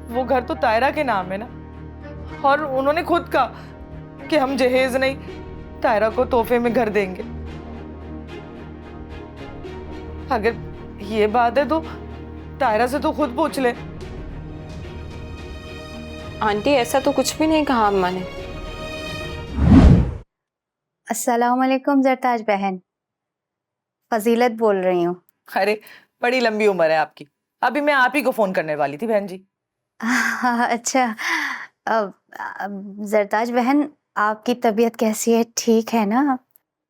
वो घर तो तायरा के नाम है ना, और उन्होंने खुद कहा कि हम जहेज नहीं, तायरा को तोहफे में घर देंगे। अगर ये बात है तो तायरा से तो खुद पूछ ले। आंटी ऐसा तो कुछ भी नहीं कहा अम्मा ने। अस्सलाम वालेकुम जरताज बहन, फजीलत बोल रही हूँ। अरे बड़ी लंबी उम्र है आपकी, अभी मैं आप ही को फोन करने वाली थी बहन जी। अच्छा, जरताज बहन आपकी तबीयत कैसी है, ठीक है ना?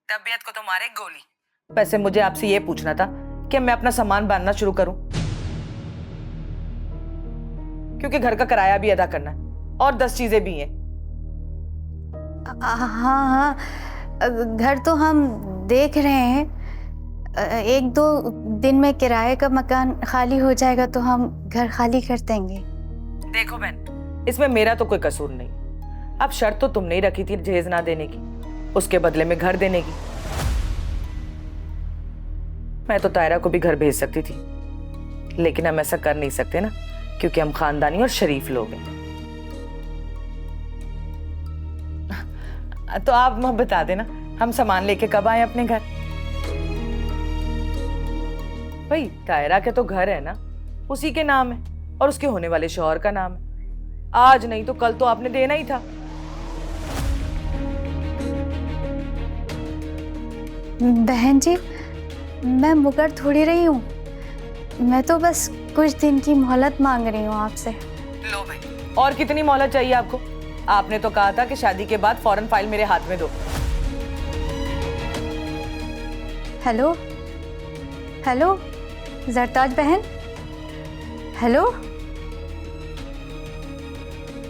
तबीयत को तो मारे गोली। वैसे मुझे आपसे ये पूछना था कि मैं अपना सामान बांधना शुरू करूं, क्योंकि घर का किराया भी अदा करना है और 10 चीजें भी हैं। हाँ हाँ, घर तो हम देख रहे हैं। 1-2 दिन में किराए का मकान खाली हो जाएगा तो हम घर खाली कर देंगे। देखो बहन, इसमें मेरा तो कोई कसूर नहीं। अब शर्त तो तुमने ही रखी थी जहेज ना देने की, उसके बदले में घर देने की। मैं तो तायरा को भी घर भेज सकती थी, लेकिन हम ऐसा कर नहीं सकते ना, क्योंकि हम खानदानी और शरीफ लोग हैं। तो आप बता देना हम सामान लेके कब आए अपने घर। भाई तायरा के तो घर है ना, उसी के नाम है और उसके होने वाले शौहर का नाम है। आज नहीं तो कल तो आपने देना ही था। बहन जी, मैं मुकर थोड़ी रही हूँ, मैं तो बस कुछ दिन की मोहलत मांग रही हूँ आपसे। लो भाई, और कितनी मोहलत चाहिए आपको? आपने तो कहा था कि शादी के बाद फौरन फाइल मेरे हाथ में दो। हेलो हेलो जरताज बहन, हेलो,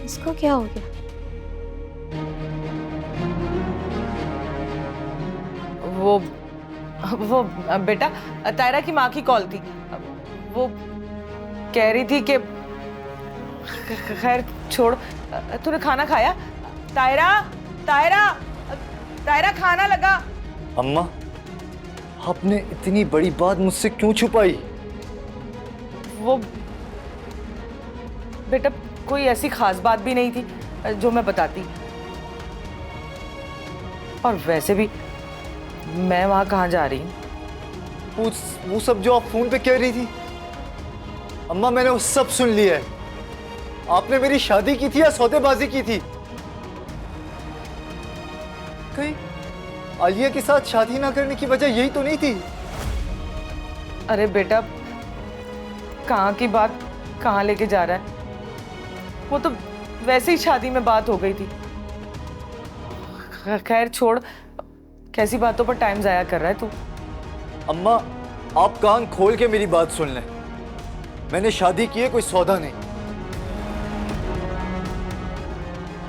इसको क्या हो गया? वो बेटा, तायरा की माँ की कॉल थी। वो कह रही थी कि खैर छोड़, तूने खाना खाया? तायरा तायरा तायरा, खाना लगा। अम्मा, आपने इतनी बड़ी बात मुझसे क्यों छुपाई? वो बेटा कोई ऐसी खास बात भी नहीं थी जो मैं बताती, और वैसे भी मैं वहां कहाँ जा रही हूँ? वो सब जो आप फोन पे कह रही थी, अम्मा मैंने वो सब सुन लिया है। आपने मेरी शादी की थी या सौदेबाजी की थी? कहीं आलिया के साथ शादी ना करने की वजह यही तो नहीं थी? अरे बेटा, कहाँ की बात कहाँ लेके जा रहा है? वो तो वैसे ही शादी में बात हो गई थी। खैर छोड़, कैसी बातों पर टाइम जाया कर रहा है तू? अम्मा, आप कान खोल के मेरी बात सुन लें। मैंने शादी की है, कोई सौदा नहीं।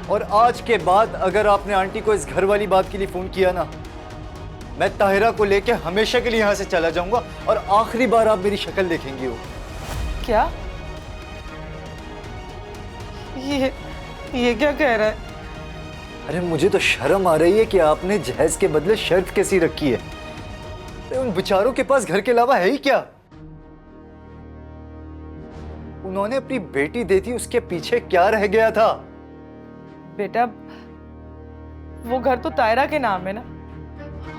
और आज के बाद अगर आपने आंटी को इस घर वाली बात के लिए फोन किया ना, मैं ताहिरा को लेके हमेशा के लिए यहां से चला जाऊंगा और आखिरी बार आप मेरी शक्ल देखेंगी। वो क्या? ये क्या कह रहा है? अरे मुझे तो शर्म आ रही है कि आपने जहेज के बदले शर्त कैसी रखी है। अरे उन बेचारों के पास घर के अलावा है ही क्या? उन्होंने अपनी बेटी दी थी, उसके पीछे क्या रह गया था? बेटा वो घर तो तायरा के नाम है ना,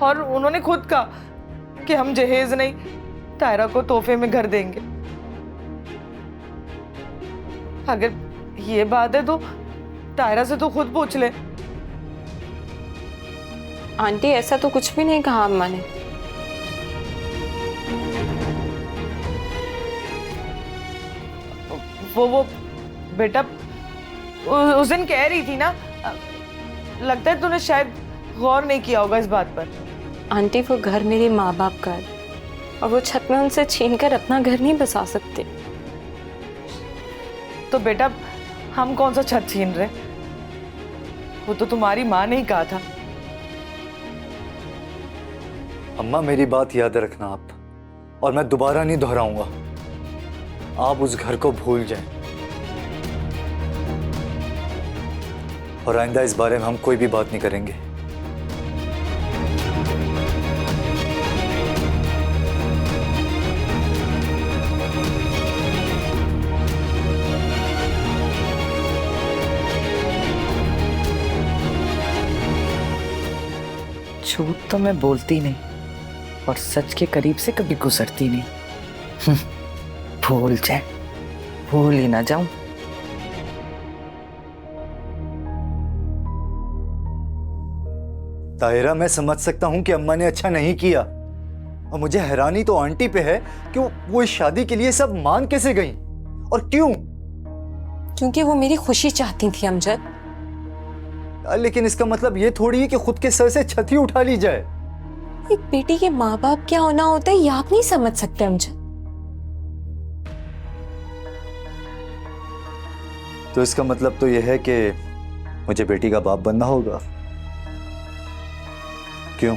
और उन्होंने खुद कहा कि हम जहेज नहीं, तायरा को तोहफे में घर देंगे। अगर ये बात है तो तायरा से तो खुद पूछ ले। आंटी ऐसा तो कुछ भी नहीं कहा अम्मा ने। वो बेटा उस दिन कह रही थी ना, लगता है तूने शायद गौर नहीं किया होगा इस बात पर। आंटी वो घर मेरे माँ बाप का है, और वो छत में उनसे छीनकर अपना घर नहीं बसा सकते। तो बेटा हम कौन सा छत छीन रहे? वो तो तुम्हारी माँ ने ही कहा था। अम्मा मेरी बात याद रखना आप, और मैं दोबारा नहीं दोहराऊंगा। आप उस घर को भूल जाएं, और आइंदा इस बारे में हम कोई भी बात नहीं करेंगे। झूठ तो मैं बोलती नहीं और सच के करीब से कभी गुजरती नहीं। भूल जाए, भूल ही ना जाऊं। ताहिरा, मैं समझ सकता हूं कि अम्मा ने अच्छा नहीं किया, और मुझे हैरानी तो आंटी पे है कि वो इस शादी के लिए सब मान कैसे गई और क्यों। क्योंकि वो मेरी खुशी चाहती थी अमजद। लेकिन इसका मतलब ये थोड़ी है कि खुद के सर से छत ही उठा ली जाए। एक बेटी के माँ बाप क्या होना होता है ये आप नहीं समझ सकते अमजद। तो इसका मतलब तो यह है कि मुझे बेटी का बाप बनना होगा। क्यों?